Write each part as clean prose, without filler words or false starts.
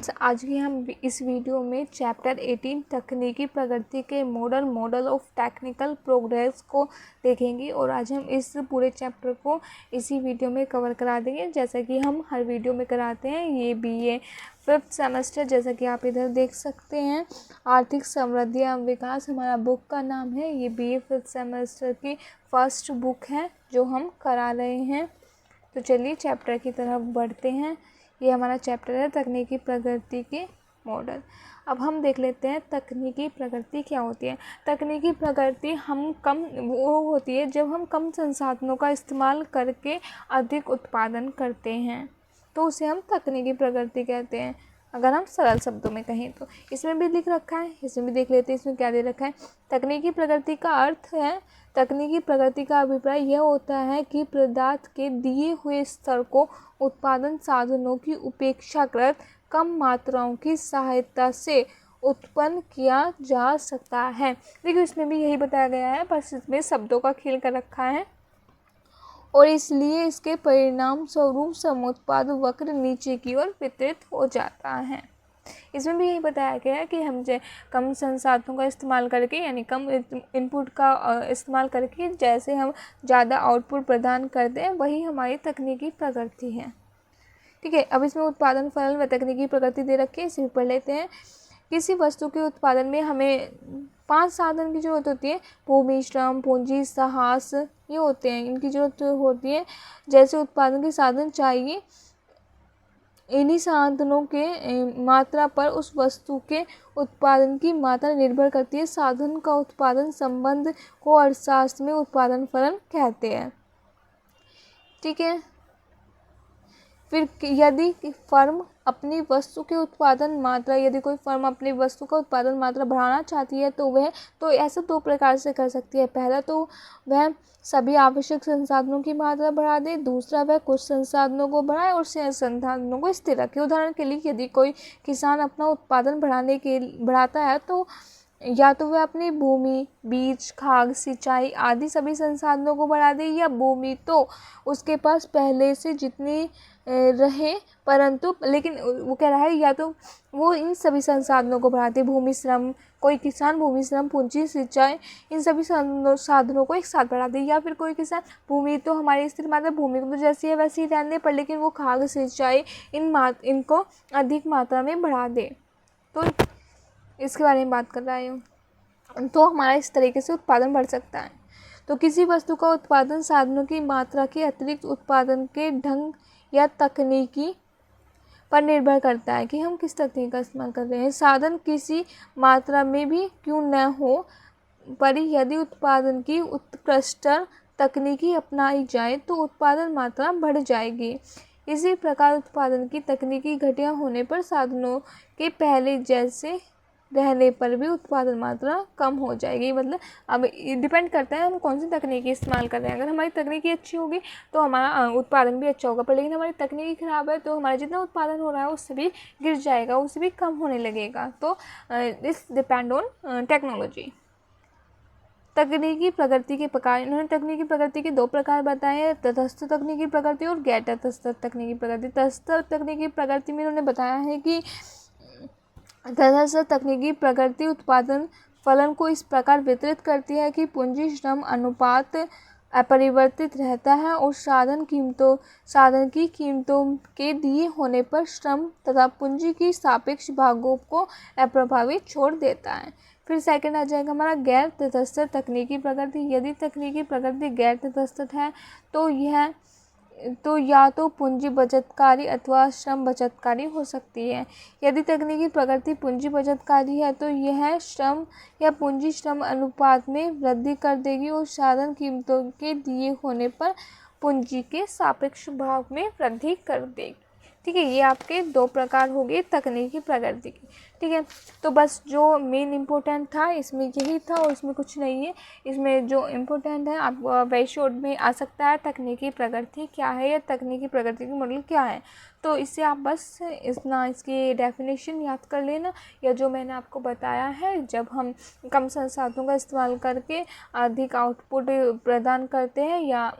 Friends, आज भी हम इस वीडियो में चैप्टर 18 तकनीकी प्रगति के मॉडल ऑफ टेक्निकल प्रोग्रेस को देखेंगे और आज हम इस पूरे चैप्टर को इसी वीडियो में कवर करा देंगे, जैसा कि हम हर वीडियो में कराते हैं। ये बीए 5th सेमेस्टर, जैसा कि आप इधर देख सकते हैं, आर्थिक समृद्धि एवं विकास हमारा बुक का नाम है। ये बीए 5th सेमेस्टर की फर्स्ट बुक है जो हम करा रहे हैं। तो चलिए चैप्टर की तरफ बढ़ते हैं। ये हमारा चैप्टर है तकनीकी प्रगति के मॉडल। अब हम देख लेते हैं तकनीकी प्रगति क्या होती है। तकनीकी प्रगति वो होती है जब हम कम संसाधनों का इस्तेमाल करके अधिक उत्पादन करते हैं, तो उसे हम तकनीकी प्रगति कहते हैं। अगर हम सरल शब्दों में कहें तो इसमें भी लिख रखा है, इसमें भी देख लेते हैं इसमें क्या दे रखा है। तकनीकी प्रगति का अर्थ है, तकनीकी प्रगति का अभिप्राय यह होता है कि पदार्थ के दिए हुए स्तर को उत्पादन साधनों की उपेक्षाकृत कम मात्राओं की सहायता से उत्पन्न किया जा सकता है। देखिए इसमें भी यही बताया गया है, बस इसमें शब्दों का खेल कर रखा है और इसलिए इसके परिणाम स्वरूप समुत्पाद वक्र नीचे की ओर वितरित हो जाता है। इसमें भी यही बताया गया है कि हम कम संसाधनों का इस्तेमाल करके, यानी कम इनपुट का इस्तेमाल करके जैसे हम ज़्यादा आउटपुट प्रदान करते हैं, वही हमारी तकनीकी प्रगति है। ठीक है, अब इसमें उत्पादन फलन व तकनीकी प्रगति दे रखी है, इसे भी पढ़ लेते हैं। किसी वस्तु के उत्पादन में हमें 5 साधन की जरूरत होती है। भूमि, श्रम, पूंजी, साहस, ये होते हैं, इनकी जरूरत होती है। जैसे उत्पादन के साधन चाहिए, इन्हीं साधनों के मात्रा पर उस वस्तु के उत्पादन की मात्रा निर्भर करती है। साधन का उत्पादन संबंध को अर्थशास्त्र में उत्पादन फलन कहते हैं। ठीक है, फिर यदि फर्म अपनी वस्तु के उत्पादन मात्रा, यदि कोई फर्म अपनी वस्तु का उत्पादन मात्रा बढ़ाना चाहती है तो ऐसा 2 प्रकार से कर सकती है। पहला तो वह सभी आवश्यक संसाधनों की मात्रा बढ़ा दे, दूसरा वह कुछ संसाधनों को बढ़ाए और संसाधनों को स्थिर रखे। उदाहरण के लिए यदि कोई किसान अपना उत्पादन बढ़ाता है तो या तो वह अपनी भूमि, बीज, खाद, सिंचाई आदि सभी संसाधनों को बढ़ा दे, या भूमि तो उसके पास पहले से जितनी रहे, परंतु लेकिन वो कह रहा है या तो वो इन सभी संसाधनों को बढ़ाते, भूमि, श्रम, कोई किसान भूमि, श्रम, पूंजी, सिंचाई, इन सभी साधनों को एक साथ बढ़ा दे, या फिर कोई किसान भूमि तो हमारी स्थिर मात्रा, भूमि को तो जैसी है वैसे ही रहने पर लेकिन वो खाद, सिंचाई इनको अधिक मात्रा में बढ़ा दे। तो इसके बारे में बात कर रहा हूँ, तो हमारा इस तरीके से उत्पादन बढ़ सकता है। तो किसी वस्तु का उत्पादन साधनों की मात्रा के अतिरिक्त उत्पादन के ढंग या तकनीकी पर निर्भर करता है कि हम किस तकनीक का इस्तेमाल कर रहे हैं। साधन किसी मात्रा में भी क्यों न हो, पर यदि उत्पादन की उत्कृष्ट तकनीकी अपनाई जाए तो उत्पादन मात्रा बढ़ जाएगी। इसी प्रकार उत्पादन की तकनीकी घटिया होने पर साधनों के पहले जैसे रहने पर भी उत्पादन मात्रा कम हो जाएगी। मतलब अब डिपेंड करता है हम कौन सी तकनीकी इस्तेमाल कर रहे हैं। अगर हमारी तकनीकी अच्छी होगी तो हमारा उत्पादन भी अच्छा होगा, पर लेकिन हमारी तकनीकी ख़राब है तो हमारा जितना उत्पादन हो रहा है उससे भी गिर जाएगा, उससे भी कम होने लगेगा। तो दिस डिपेंड ऑन टेक्नोलॉजी। तकनीकी प्रगति के प्रकार, इन्होंने तकनीकी प्रगति के 2 प्रकार बताए हैं, तटस्थ तकनीकी प्रगति और गैर तटस्थ तकनीकी प्रगति। तटस्थ तकनीकी प्रगति में इन्होंने बताया है कि तटस्थ तकनीकी प्रगति उत्पादन फलन को इस प्रकार वितरित करती है कि पूंजी श्रम अनुपात अपरिवर्तित रहता है और साधन की कीमतों के दिए होने पर श्रम तथा पूंजी की सापेक्ष भागों को अप्रभावित छोड़ देता है। फिर सेकंड आ जाएगा हमारा गैर तटस्थ तकनीकी प्रगति। यदि तकनीकी प्रगति गैर तटस्थ है तो या तो पूंजी बचतकारी अथवा श्रम बचतकारी हो सकती है। यदि तकनीकी प्रगति पूंजी बचतकारी है तो यह श्रम या पूंजी श्रम अनुपात में वृद्धि कर देगी और साधन कीमतों के दिए होने पर पूंजी के सापेक्ष भाग में वृद्धि कर देगी। ठीक है, ये आपके 2 प्रकार हो गए तकनीकी प्रगति की। ठीक है, तो बस जो मेन इम्पोर्टेंट था इसमें यही था और इसमें कुछ नहीं है। इसमें जो इम्पोर्टेंट है आप वेरी शॉर्ट में आ सकता है, तकनीकी प्रगति क्या है या तकनीकी प्रगति की मॉडल क्या है। तो इससे आप बस इसकी डेफिनेशन याद कर लेना, या जो मैंने आपको बताया है, जब हम कम संसाधनों का इस्तेमाल करके अधिक आउटपुट प्रदान करते हैं या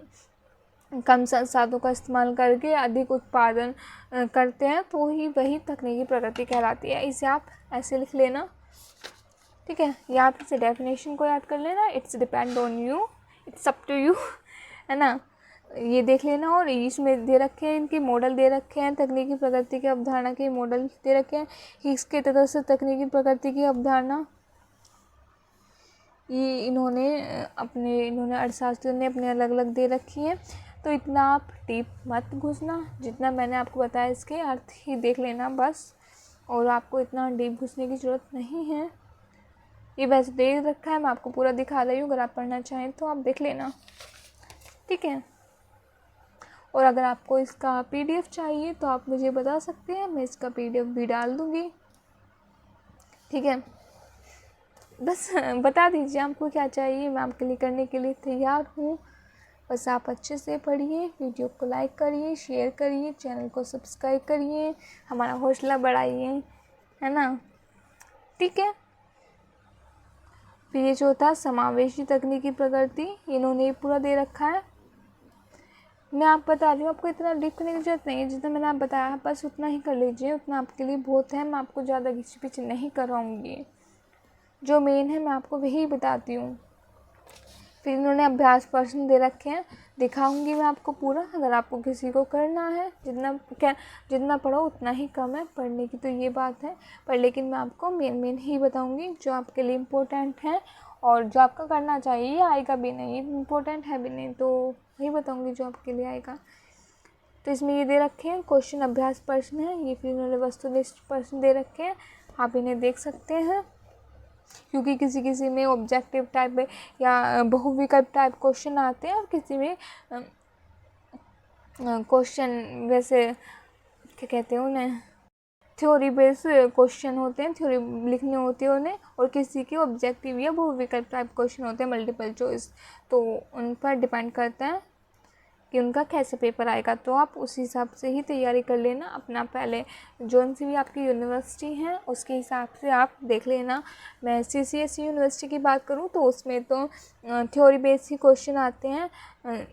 कम संसाधनों का इस्तेमाल करके अधिक उत्पादन करते हैं तो ही वही तकनीकी प्रगति कहलाती है। इसे आप ऐसे लिख लेना, ठीक है। या फिर से डेफिनेशन को याद कर लेना, it's depend on you, it's up to you, है ना। ये देख लेना। और इसमें दे रखे हैं, इनके मॉडल दे रखे हैं, तकनीकी प्रगति की अवधारणा के मॉडल दे रखे हैं। हिग्स के तरफ से तकनीकी प्रगति की अवधारणा ये इन्होंने अर्थशास्त्रियों ने अपने अलग अलग दे रखी है। तो इतना आप डीप मत घुसना, जितना मैंने आपको बताया इसके अर्थ ही देख लेना बस, और आपको इतना डीप घुसने की ज़रूरत नहीं है। ये वैसे दे रखा है, मैं आपको पूरा दिखा रही हूँ, अगर आप पढ़ना चाहें तो आप देख लेना, ठीक है। और अगर आपको इसका PDF चाहिए तो आप मुझे बता सकते हैं, मैं इसका PDF भी डाल दूँगी, ठीक है। बस बता दीजिए आपको क्या चाहिए, मैं आपके लिए करने के लिए तैयार हूँ। बस आप अच्छे से पढ़िए, वीडियो को लाइक करिए, शेयर करिए, चैनल को सब्सक्राइब करिए, हमारा हौसला बढ़ाइए, है ना, ठीक है। फिर ये जो था समावेशी तकनीकी प्रगति, इन्होंने पूरा दे रखा है। मैं आप बता रही हूँ, आपको इतना डीप करने की जरूरत नहीं है, जितना मैंने आप बताया बस उतना ही कर लीजिए, उतना आपके लिए बहुत है। मैं आपको ज़्यादा घिंची पिची नहीं कराऊँगी, जो मेन है मैं आपको वही बताती हूँ। फिर इन्होंने अभ्यास प्रश्न दे रखे हैं, दिखाऊंगी मैं आपको पूरा, अगर आपको किसी को करना है। जितना पढ़ो उतना ही कम है, पढ़ने की तो ये बात है, पर लेकिन मैं आपको मेन ही बताऊंगी जो आपके लिए इम्पोर्टेंट है, और जो आपका करना चाहिए आएगा भी नहीं, इम्पोर्टेंट है भी नहीं, तो वही बताऊँगी जो आपके लिए आएगा। तो इसमें ये दे रखे हैं क्वेश्चन अभ्यास प्रश्न है ये, फिर इन्होंने वस्तुनिष्ठ प्रश्न दे रखे हैं, आप इन्हें देख सकते हैं। क्योंकि किसी किसी में ऑब्जेक्टिव टाइप या बहुविकल्प टाइप क्वेश्चन आते हैं, और किसी में क्वेश्चन वैसे क्या कहते हैं उन्हें, थ्योरी बेस्ड क्वेश्चन होते हैं, थ्योरी लिखनी होती है उन्हें, और किसी के ऑब्जेक्टिव या बहुविकल्प टाइप क्वेश्चन होते हैं, मल्टीपल चॉइस। तो उन पर डिपेंड करता है कि उनका कैसे पेपर आएगा। तो आप उस हिसाब से ही तैयारी कर लेना अपना, पहले जौन सी भी आपकी यूनिवर्सिटी है उसके हिसाब से आप देख लेना। मैं CCSE यूनिवर्सिटी की बात करूं तो उसमें तो थ्योरी बेस्ड ही क्वेश्चन आते हैं,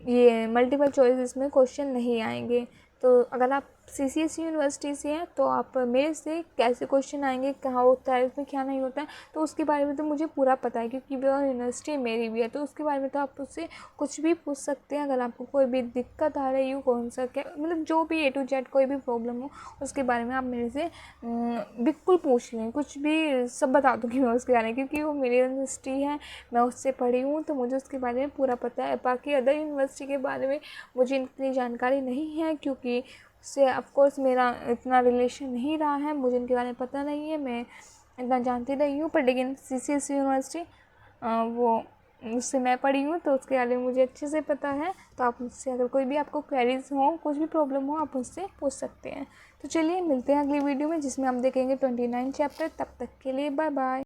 ये मल्टीपल चॉइस इसमें क्वेश्चन नहीं आएंगे। तो अगर आप CCSE यूनिवर्सिटी से हैं तो आप मेरे से कैसे क्वेश्चन आएंगे, कहाँ होता है, उसमें क्या नहीं होता है, तो उसके बारे में तो मुझे पूरा पता है, क्योंकि वो यूनिवर्सिटी मेरी भी है। तो उसके बारे में तो आप उससे कुछ भी पूछ सकते हैं। अगर आपको कोई भी दिक्कत आ रही हो, कौन सा क्या मतलब जो भी A to Z कोई भी प्रॉब्लम हो, उसके बारे में आप मेरे से बिल्कुल पूछ लें, कुछ भी सब बता दूँगी मैं उसके बारे में, क्योंकि वो मेरी यूनिवर्सिटी है, मैं उससे पढ़ी हूँ, तो मुझे उसके बारे में पूरा पता है। बाकी अदर यूनिवर्सिटी के बारे में मुझे इतनी जानकारी नहीं है, क्योंकि उससे ऑफकोर्स मेरा इतना रिलेशन नहीं रहा है, मुझे इनके बारे में पता नहीं है, मैं इतना जानती नहीं हूँ। पर लेकिन CCSE यूनिवर्सिटी वो उससे मैं पढ़ी हूँ, तो उसके बारे में मुझे अच्छे से पता है। तो आप मुझसे अगर कोई भी आपको क्वेरीज हो, कुछ भी प्रॉब्लम हो, आप मुझसे पूछ सकते हैं। तो चलिए मिलते हैं अगली वीडियो में, जिसमें हम देखेंगे 29 चैप्टर। तब तक के लिए बाय बाय।